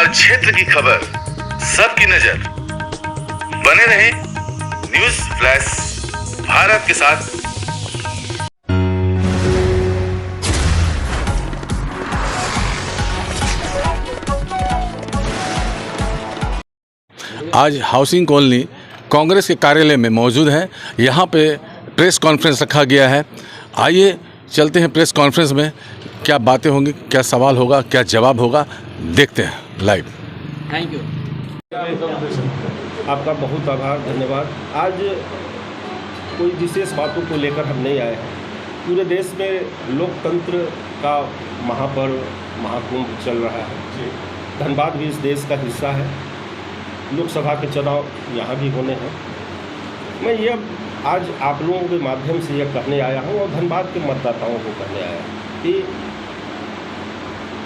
क्षेत्र की खबर, सबकी नजर। बने रहे न्यूज फ्लैश भारत के साथ। आज हाउसिंग कॉलोनी कांग्रेस के कार्यालय में मौजूद हैं। यहाँ पे प्रेस कॉन्फ्रेंस रखा गया है। आइए चलते हैं प्रेस कॉन्फ्रेंस में, क्या बातें होंगी, क्या सवाल होगा, क्या जवाब होगा, देखते हैं लाइव। Thank you. आपका बहुत आभार, धन्यवाद। आज कोई विशेष बातों को लेकर हम नहीं आए हैं। पूरे देश में लोकतंत्र का महापर्व, महाकुंभ चल रहा है। धनबाद भी इस देश का हिस्सा है। लोकसभा के चुनाव यहाँ भी होने हैं। मैं ये आज आप लोगों के माध्यम से यह कहने आया हूँ और धनबाद के मतदाताओं को कहने आया हूँ कि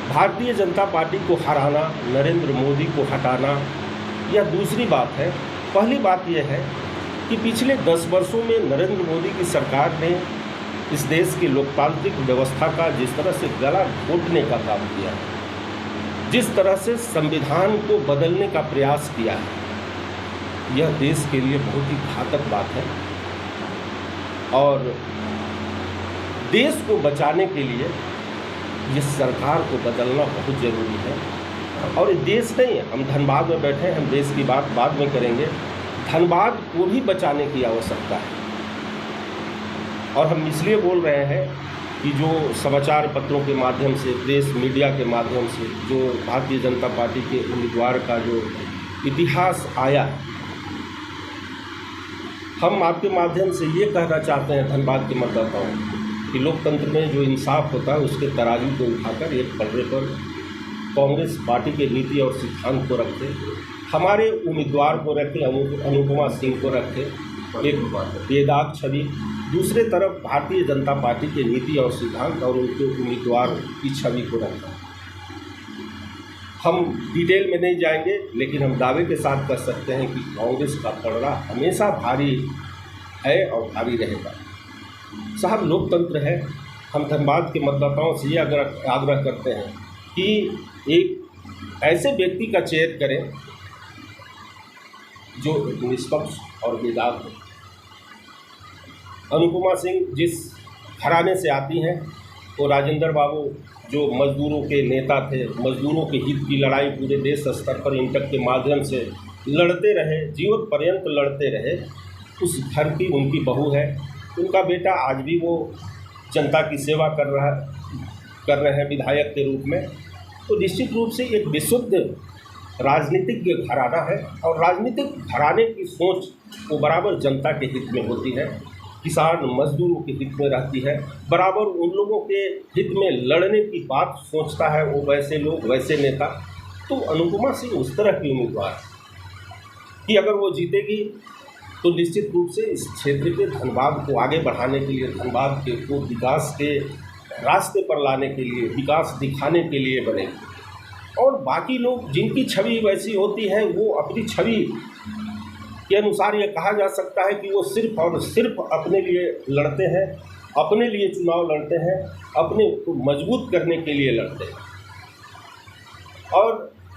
भारतीय जनता पार्टी को हराना, नरेंद्र मोदी को हटाना, यह दूसरी बात है। पहली बात यह है कि पिछले 10 वर्षों में नरेंद्र मोदी की सरकार ने इस देश की लोकतांत्रिक व्यवस्था का जिस तरह से गला घोटने का काम किया है, जिस तरह से संविधान को बदलने का प्रयास किया है, यह देश के लिए बहुत ही घातक बात है। और देश को बचाने के लिए ये सरकार को बदलना बहुत ज़रूरी है। और ये देश नहीं है, हम धनबाद में बैठे हैं, हम देश की बात बाद में करेंगे। धनबाद को भी बचाने की आवश्यकता है। और हम इसलिए बोल रहे हैं कि जो समाचार पत्रों के माध्यम से, प्रेस मीडिया के माध्यम से जो भारतीय जनता पार्टी के उम्मीदवार का जो इतिहास आया, हम आपके माध्यम से ये कहना चाहते हैं धनबाद के मतदाताओं कि लोकतंत्र में जो इंसाफ होता है उसके तराजू को उठाकर एक पलड़े पर कांग्रेस पार्टी के नीति और सिद्धांत को रखें, हमारे उम्मीदवार को रखें, अनुपमा सिंह को रखें एक बेदाग छवि, दूसरे तरफ भारतीय जनता पार्टी के नीति और सिद्धांत और उनके उम्मीदवार की छवि को रखा। हम डिटेल में नहीं जाएंगे, लेकिन हम दावे के साथ कह सकते हैं कि कांग्रेस का पलड़ा हमेशा भारी है और भारी रहेगा। साहब, लोकतंत्र है। हम धनबाद के मतदाताओं से ये आग्रह करते हैं कि एक ऐसे व्यक्ति का चयन करें जो निष्पक्ष और बेदाग हो। अनुपमा सिंह जिस घराने से आती हैं, वो राजेंद्र बाबू जो मजदूरों के नेता थे, मजदूरों के हित की लड़ाई पूरे देश स्तर पर इंटक के माध्यम से लड़ते रहे, जीवन पर्यंत लड़ते रहे। उस घर की उनकी बहू है, उनका बेटा आज भी वो जनता की सेवा कर रहे हैं विधायक के रूप में। तो निश्चित रूप से एक विशुद्ध राजनीतिक घराना है और राजनीतिक घराने की सोच वो बराबर जनता के हित में होती है, किसान मजदूरों के हित में रहती है, बराबर उन लोगों के हित में लड़ने की बात सोचता है वो वैसे लोग, वैसे नेता। तो अनुपमा सिंह उस तरह की उम्मीदवार कि अगर वो जीतेगी तो निश्चित रूप से इस क्षेत्र के धनबाद को आगे बढ़ाने के लिए, धनबाद के को विकास के रास्ते पर लाने के लिए, विकास दिखाने के लिए बनेगी। और बाकी लोग जिनकी छवि वैसी होती है, वो अपनी छवि के अनुसार ये कहा जा सकता है कि वो सिर्फ और सिर्फ अपने लिए लड़ते हैं, अपने लिए चुनाव लड़ते हैं, अपने को मजबूत करने के लिए लड़ते हैं। और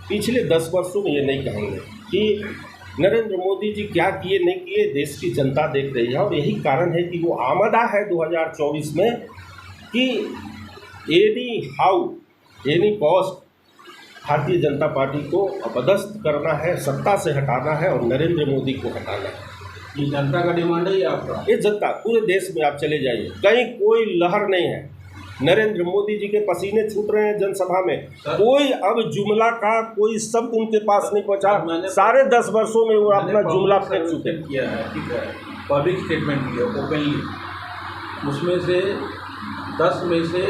पिछले 10 वर्षों में ये नहीं कहेंगे कि नरेंद्र मोदी जी क्या किए नहीं किए, देश की जनता देख रही है। और यही कारण है कि वो आमदा है 2024 में कि any how any cost Bharatiya Janata party को अपदस्थ करना है, सत्ता से हटाना है और नरेंद्र मोदी को हटाना है। ये जनता का डिमांड है या आपका? ये जनता, पूरे देश में आप चले जाइए, कहीं कोई लहर नहीं है। नरेंद्र मोदी जी के पसीने छूट रहे हैं जनसभा में। कोई अब जुमला का कोई शब्द उनके पास नहीं पहुंचा। सारे 10 वर्षों में वो अपना जुमला फेंक चुके किया है, ठीक है, पब्लिक स्टेटमेंट किया ओपनली। उसमें से 10 में से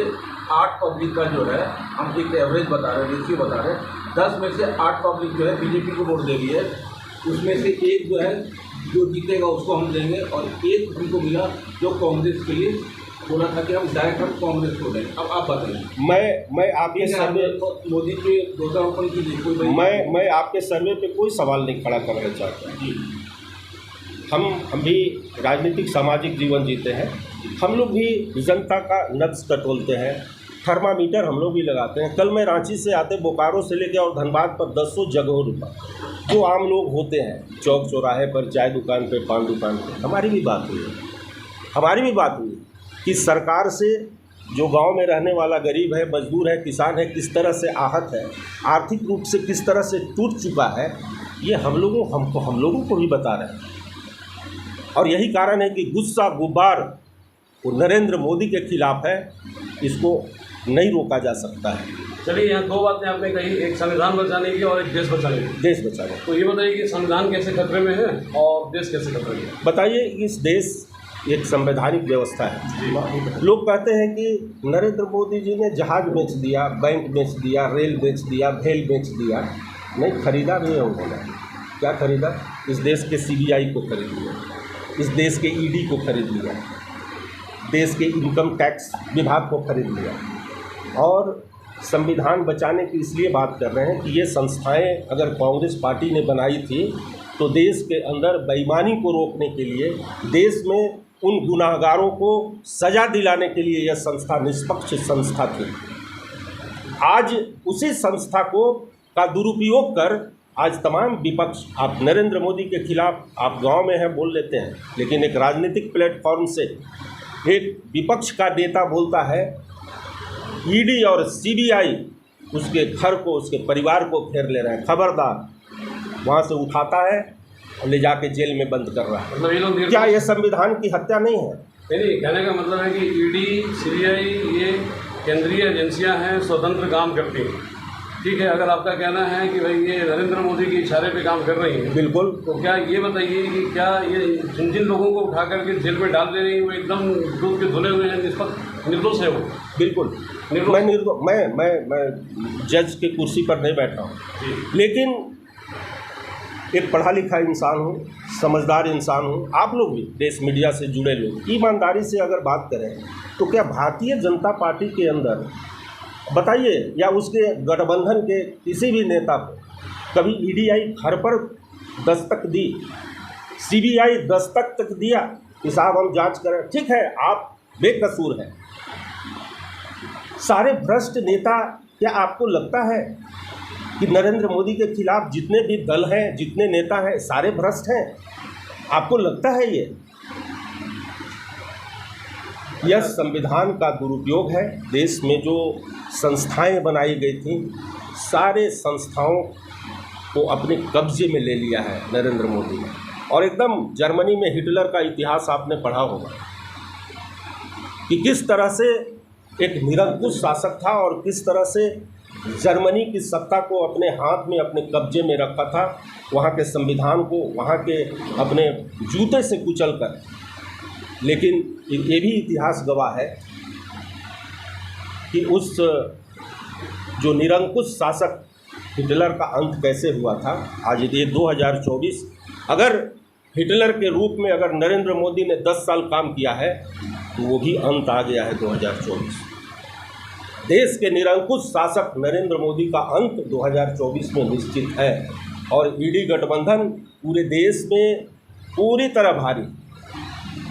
8 पब्लिक का जो है, हम एक एवरेज बता रहे हैं, रेशियो बता रहे हैं, 10 में से 8 पब्लिक जो है बीजेपी को वोट दे रही है। उसमें से एक जो है जो जीतेगा उसको हम देंगे, और एक हमको मिला जो कांग्रेस के लिए बोला था कि हम डायरेक्ट हम कांग्रेस को देंगे। अब आप बताइए। मैं आपके सर्वे मोदी के दोषारोपण कीजिए कोई, मैं आपके सर्वे पे कोई सवाल नहीं खड़ा करना चाहता जी। हम भी राजनीतिक सामाजिक जीवन जीते हैं, हम लोग भी जनता का नब्ज़ टटोलते हैं, थर्मामीटर हम लोग भी लगाते हैं। कल मैं रांची से आते बोकारो से लेके और धनबाद पर 200 जगहों रुका, जो आम लोग होते हैं चौक चौराहे पर, चाय दुकान पे, पान दुकान पे, हमारी भी बात हुई कि सरकार से जो गांव में रहने वाला गरीब है, मजदूर है, किसान है, किस तरह से आहत है, आर्थिक रूप से किस तरह से टूट चुका है, ये हम लोगों को भी बता रहे हैं। और यही कारण है कि गुस्सा गुब्बार वो नरेंद्र मोदी के खिलाफ है, इसको नहीं रोका जा सकता है। चलिए, यहाँ दो बातें आपने कही, एक संविधान बचाने की और एक देश बचाने की। देश बचाने, तो ये बताइए कि संविधान कैसे खतरे में है और देश कैसे खतरे में है? बताइए। इस देश एक संवैधानिक व्यवस्था है। लोग कहते हैं कि नरेंद्र मोदी जी ने जहाज बेच दिया, बैंक बेच दिया, रेल बेच दिया, भेल बेच दिया। नहीं, खरीदा नहीं है उन्होंने। क्या खरीदा? इस देश के CBI को खरीद लिया, इस देश के ED को खरीद लिया, देश के इनकम टैक्स विभाग को खरीद लिया। और संविधान बचाने की इसलिए बात कर रहे हैं कि ये संस्थाएं अगर कांग्रेस पार्टी ने बनाई थी तो देश के अंदर बेईमानी को रोकने के लिए, देश में उन गुनाहगारों को सज़ा दिलाने के लिए यह संस्था निष्पक्ष संस्था थी। आज उसी संस्था का दुरुपयोग कर आज तमाम विपक्ष, आप नरेंद्र मोदी के खिलाफ आप गांव में हैं बोल लेते हैं, लेकिन एक राजनीतिक प्लेटफॉर्म से एक विपक्ष का नेता बोलता है ED और CBI उसके घर को, उसके परिवार को घेर ले रहे हैं, खबरदार, वहाँ से उठाता है और ले जाके जेल में बंद कर रहा है। मतलब ये लोग क्या ये संविधान की हत्या नहीं है? नहीं, कहने का मतलब है कि ED, CBI ये केंद्रीय एजेंसियां हैं, स्वतंत्र काम करती हैं। ठीक है, अगर आपका कहना है कि भाई ये नरेंद्र मोदी के इशारे पे काम कर रही हैं, बिल्कुल, तो क्या ये बताइए कि क्या ये जिन लोगों को उठा करके जेल में डाल दे रही हैं वो एकदम दूध के धुले हुए हैं, निर्दोष है वो? बिल्कुल मैं जज की कुर्सी पर नहीं बैठा हूँ, लेकिन एक पढ़ा लिखा इंसान हूँ, समझदार इंसान हूँ। आप लोग भी देश मीडिया से जुड़े लोग ईमानदारी से अगर बात करें तो क्या भारतीय जनता पार्टी के अंदर बताइए, या उसके गठबंधन के किसी भी नेता को कभी EDI घर पर दस्तक दी, CBI दस्तक तक दिया कि साहब हम जांच करें? ठीक है, आप बेकसूर हैं। सारे भ्रष्ट नेता, क्या आपको लगता है कि नरेंद्र मोदी के खिलाफ जितने भी दल हैं, जितने नेता हैं, सारे भ्रष्ट हैं? आपको लगता है यह संविधान का दुरुपयोग है। देश में जो संस्थाएं बनाई गई थी, सारे संस्थाओं को अपने कब्जे में ले लिया है नरेंद्र मोदी ने। और एकदम जर्मनी में हिटलर का इतिहास आपने पढ़ा होगा कि किस तरह से एक निरंकुश शासक था और किस तरह से जर्मनी की सत्ता को अपने हाथ में, अपने कब्जे में रखा था, वहाँ के संविधान को वहाँ के अपने जूते से कुचल कर। लेकिन ये भी इतिहास गवाह है कि उस जो निरंकुश शासक हिटलर का अंत कैसे हुआ था। आज ये 2024, अगर हिटलर के रूप में अगर नरेंद्र मोदी ने 10 साल काम किया है तो वो भी अंत आ गया है 2024। देश के निरंकुश शासक नरेंद्र मोदी का अंत 2024 में निश्चित है। और ED गठबंधन पूरे देश में पूरी तरह भारी।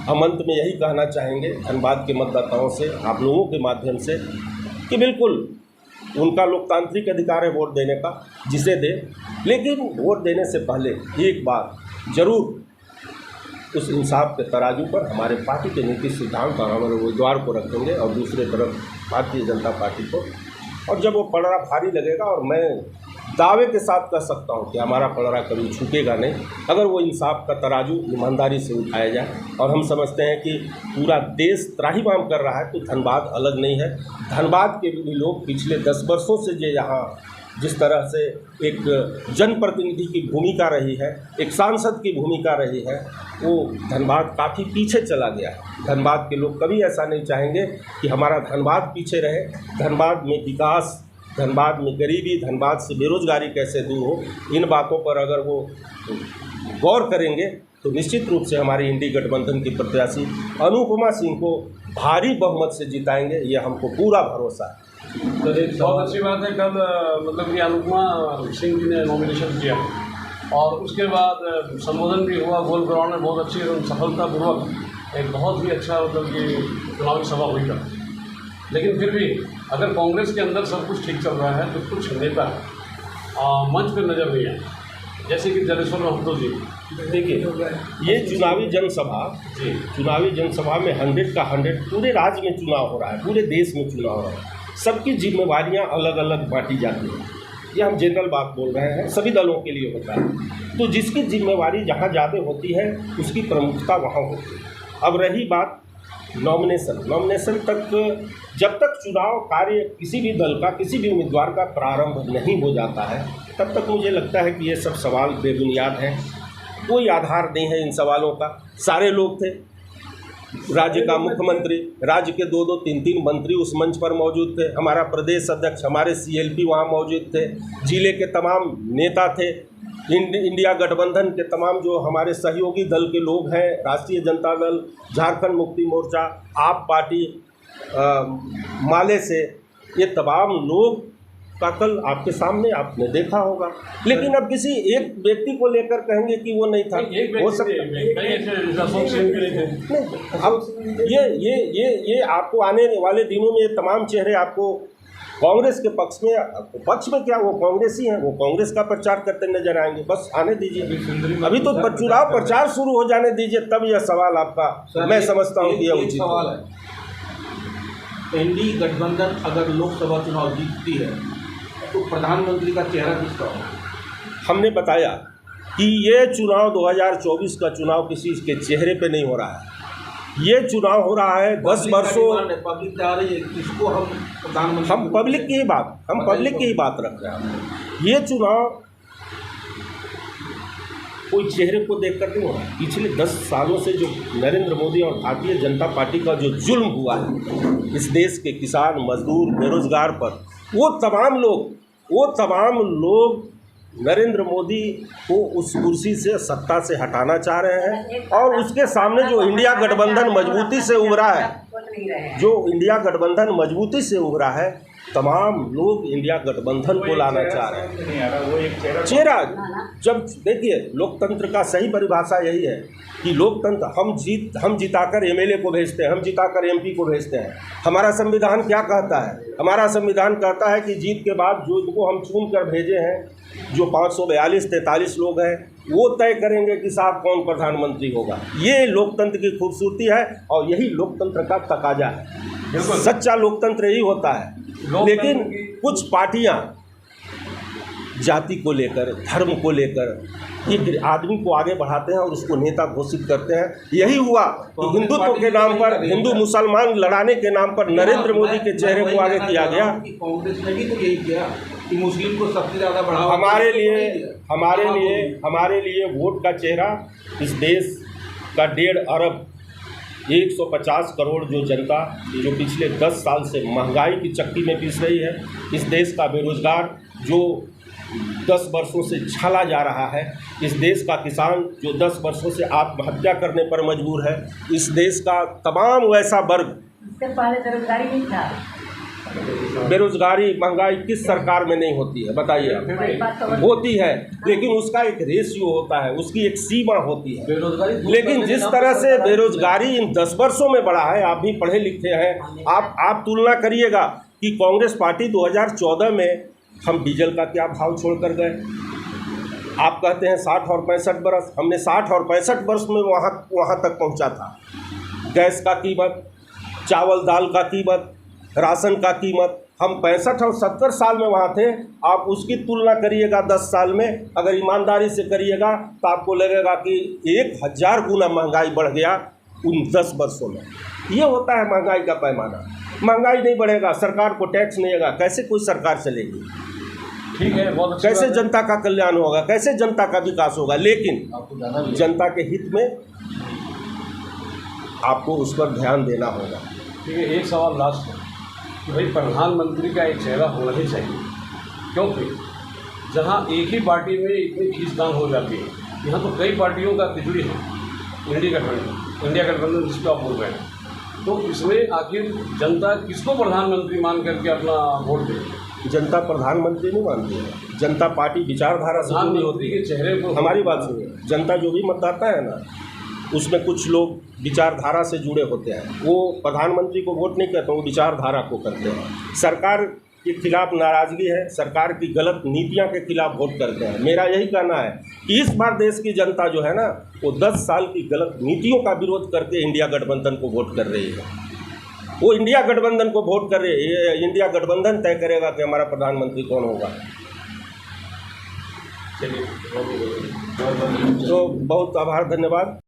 हम अंत में यही कहना चाहेंगे धनबाद के मतदाताओं से, आप लोगों के माध्यम से, कि बिल्कुल उनका लोकतांत्रिक अधिकार है वोट देने का, जिसे दे, लेकिन वोट देने से पहले एक बार जरूर उस इंसाफ के तराजू पर हमारे पार्टी के नीति सिद्धांत और हमारे उम्मीदवार को रखेंगे और दूसरे तरफ भारतीय जनता पार्टी को। और जब वो पलड़ा भारी लगेगा, और मैं दावे के साथ कह सकता हूँ कि हमारा पलड़ा कभी झुकेगा नहीं, अगर वो इंसाफ का तराजू ईमानदारी से उठाया जाए। और हम समझते हैं कि पूरा देश त्राहिमाम कर रहा है, तो धनबाद अलग नहीं है। धनबाद के भी लोग पिछले 10 वर्षों से जो यहाँ जिस तरह से एक जनप्रतिनिधि की भूमिका रही है, एक सांसद की भूमिका रही है, वो धनबाद काफ़ी पीछे चला गया है। धनबाद के लोग कभी ऐसा नहीं चाहेंगे कि हमारा धनबाद पीछे रहे। धनबाद में विकास, धनबाद में गरीबी, धनबाद से बेरोजगारी कैसे दूर हो, इन बातों पर अगर वो गौर करेंगे तो निश्चित रूप से हमारी इंडी गठबंधन की प्रत्याशी अनुपमा सिंह को भारी बहुमत से जिताएंगे, ये हमको पूरा भरोसा है। तो एक बहुत अच्छी बात है, कल मतलब कि अनुपमा सिंह जी ने नॉमिनेशन किया और उसके बाद संबोधन भी हुआ, गोल ग्राउंड में बहुत अच्छी सफलतापूर्वक एक बहुत ही अच्छा मतलब कि चुनावी सभा हुई था। लेकिन फिर भी अगर कांग्रेस के अंदर सब कुछ ठीक चल रहा है तो कुछ नेता मंच पर नजर नहीं आए, जैसे कि जलेश्वर महतो जी। देखिए, ये चुनावी जनसभा में 100 का 100 पूरे राज्य में चुनाव हो रहा है, पूरे देश में चुनाव हो रहा है। सबकी जिम्मेवारियां अलग अलग बांटी जाती हैं। ये हम जनरल बात बोल रहे हैं, सभी दलों के लिए होता है। तो जिसकी जिम्मेवारी जहाँ ज़्यादा होती है उसकी प्रमुखता वहाँ होती है। अब रही बात नॉमिनेशन तक, जब तक चुनाव कार्य किसी भी दल का, किसी भी उम्मीदवार का प्रारंभ नहीं हो जाता है, तब तक मुझे लगता है कि ये सब सवाल बेबुनियाद हैं। कोई आधार नहीं है इन सवालों का। सारे लोग थे, राज्य का मुख्यमंत्री, राज्य के 2-2, 3-3 मंत्री उस मंच पर मौजूद थे, हमारा प्रदेश अध्यक्ष, हमारे CLP वहाँ मौजूद थे, जिले के तमाम नेता थे, इंडिया गठबंधन के तमाम जो हमारे सहयोगी दल के लोग हैं, राष्ट्रीय जनता दल, झारखंड मुक्ति मोर्चा, आप पार्टी, माले से, ये तमाम लोग का कल आपके सामने आपने देखा होगा। लेकिन अब किसी एक व्यक्ति को लेकर कहेंगे कि वो नहीं था, हो सकता है। अब ये आपको आने वाले दिनों में ये तमाम चेहरे आपको कांग्रेस के पक्ष में क्या, वो कांग्रेसी हैं, वो कांग्रेस का प्रचार करते नजर आएंगे। बस आने दीजिए, अभी तो चुनाव प्रचार शुरू हो जाने दीजिए, तब यह सवाल आपका मैं समझता हूँ कि यह उचित सवाल है। एनडीए गठबंधन अगर लोकसभा चुनाव जीतती है तो प्रधानमंत्री का चेहरा किसका होगा? हमने बताया कि ये चुनाव 2024 का चुनाव किसी के चेहरे पे नहीं हो रहा है। ये चुनाव हो रहा है 10 वर्षों, पब्लिक चाह रही है किसको हम प्रधानमंत्री, हम पब्लिक की ही बात रख रहे हैं। ये चुनाव कोई चेहरे को देखकर नहीं हो रहा है। पिछले 10 सालों से जो नरेंद्र मोदी और भारतीय जनता पार्टी का जो जुल्म हुआ है इस देश के किसान, मजदूर, बेरोजगार पर, वो तमाम लोग नरेंद्र मोदी को उस कुर्सी से, सत्ता से हटाना चाह रहे हैं। और उसके सामने जो इंडिया गठबंधन मजबूती से उभरा है, तमाम लोग इंडिया गठबंधन को लाना चाह रहे हैं। चेहरा, जब देखिए, लोकतंत्र का सही परिभाषा यही है कि लोकतंत्र हम जिताकर MLA को भेजते हैं, हम जिताकर MP को भेजते हैं। हमारा संविधान क्या कहता है? हमारा संविधान कहता है कि जीत के बाद जो इनको हम चुन कर भेजे हैं, जो 542-43 लोग हैं, वो तय करेंगे कि साहब कौन प्रधानमंत्री होगा। ये लोकतंत्र की खूबसूरती है और यही लोकतंत्र का तकाजा है। सच्चा लोकतंत्र यही होता है। लेकिन कुछ पार्टियां जाति को लेकर, धर्म को लेकर एक आदमी को आगे बढ़ाते हैं और उसको नेता घोषित करते हैं। यही हुआ कि हिंदुत्व के नाम पर, हिंदू मुसलमान लड़ाने के नाम पर नरेंद्र मोदी के चेहरे को आगे किया गया। कांग्रेस ने भी तो यही किया कि मुस्लिम को सबसे ज़्यादा बढ़ावा। हमारे लिए वोट का चेहरा इस देश का 1.5 अरब 150 करोड़ जो जनता जो पिछले 10 साल से महंगाई की चक्की में पीस रही है, इस देश का बेरोजगार जो 10 वर्षों से छला जा रहा है, इस देश का किसान जो 10 वर्षों से आत्महत्या करने पर मजबूर है, इस देश का तमाम वैसा वर्ग, इससे पहले बेरोजगारी नहीं था। बेरोजगारी, महंगाई किस सरकार में नहीं होती है बताइए आप? होती है, लेकिन उसका एक रेशियो होता है, उसकी एक सीमा होती है। लेकिन जिस तरह से बेरोजगारी इन 10 वर्षों में बढ़ा है, आप भी पढ़े लिखे हैं, आप तुलना करिएगा कि कांग्रेस पार्टी 2014 में हम डीजल का क्या भाव छोड़ कर गए। आप कहते हैं 60 और 65 वर्ष, हमने 60 और 65 वर्ष में वहाँ तक पहुँचा था। गैस का कीमत, चावल दाल का कीमत, राशन का कीमत, हम 65 और 70 साल में वहाँ थे। आप उसकी तुलना करिएगा 10 साल में, अगर ईमानदारी से करिएगा तो आपको लगेगा कि 1000 गुना महंगाई बढ़ गया उन 10 वर्षों में। ये होता है महंगाई का पैमाना। महंगाई नहीं बढ़ेगा, सरकार को टैक्स नहीं आएगा, कैसे कोई सरकार चलेगी? ठीक है, बहुत अच्छी कैसे बात है। जनता का कल्याण होगा, कैसे जनता का विकास होगा? लेकिन जनता के हित में आपको उस पर ध्यान देना होगा। ठीक है, एक सवाल लास्ट है कि भाई प्रधानमंत्री का एक चेहरा होना ही चाहिए, क्योंकि जहां एक ही पार्टी में इतनी खींचतान हो जाती है, यहाँ तो कई पार्टियों का तिजड़ी है। इंडिया गठबंधन जिसको आप बोल रहे हैं, तो इसमें आखिर जनता किसको प्रधानमंत्री मान करके अपना वोट दे? जनता प्रधानमंत्री नहीं मानती है, जनता पार्टी विचारधारा से जुड़ी होती है। के चेहरे को हमारी बात सुनिए, जनता जो भी मतदाता है ना, उसमें कुछ लोग विचारधारा से जुड़े होते हैं, वो प्रधानमंत्री को वोट नहीं करते, वो विचारधारा को करते हैं। सरकार के खिलाफ नाराज़गी है, सरकार की गलत नीतियां के खिलाफ वोट करते हैं। मेरा यही कहना है कि इस बार देश की जनता जो है ना, वो 10 साल की गलत नीतियों का विरोध करके इंडिया गठबंधन को वोट कर रही है। वो इंडिया गठबंधन को वोट कर रही है। इंडिया गठबंधन तय करेगा कि हमारा प्रधानमंत्री कौन होगा। चलिए तो बहुत आभार, धन्यवाद।